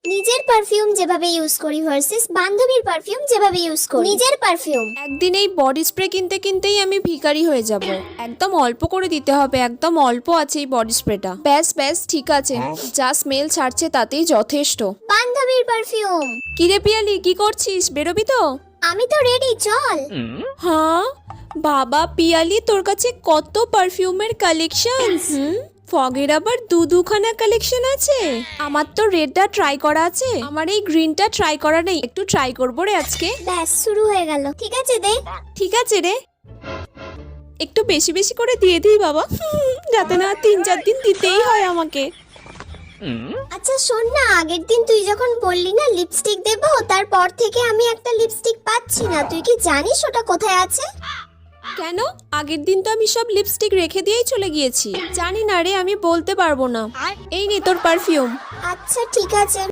নিজের পারফিউম যেভাবে ইউজ করি ভার্সেস বান্ধবীর পারফিউম যেভাবে ইউজ করি। নিজের পারফিউম। একদিন এই বডি স্প্রে কিনতে কিনতেই আমি ভিখারি হয়ে যাব। একদম অল্প করে দিতে হবে, একদম অল্প আছে এই বডি স্প্রেটা। ব্যাস ব্যাস ঠিক আছে, যা স্মেল ছাড়ছে তাতেই যথেষ্ট। বান্ধবীর পারফিউম। কিরে পিয়ালি, কি করছিস? বেরোবি তো? আমি তো রেডি, চল। হ্যাঁ বাবা পিয়ালি, তোর কাছে কত পারফিউমের কালেকশন। ফগের আবার দুখানা কালেকশন আছে। আমার তো রেডটা ট্রাই করা আছে, আমার এই গ্রিনটা ট্রাই করা নেই। একটু ট্রাই করবো রে আজকে। ব্যাস শুরু হয়ে গেল। ঠিক আছে দে। ঠিক আছে রে, একটু বেশি বেশি করে দিয়ে দিই বাবা, যাতে না 3-4 দিন দিতেই হয় আমাকে। আচ্ছা শোন না, আগের দিন তুই যখন বললি না লিপস্টিক দেবো, তারপর থেকে আমি একটা লিপস্টিক পাচ্ছি না। তুই কি জানিস ওটা কোথায় আছে? কেন? আগের দিন তো আমি সব লিপস্টিক রেখে দিয়েই চলে গিয়েছি। জানি না রে, আমি বলতে পারবো না। এই নে তোর পারফিউম। আচ্ছা ঠিক আছে।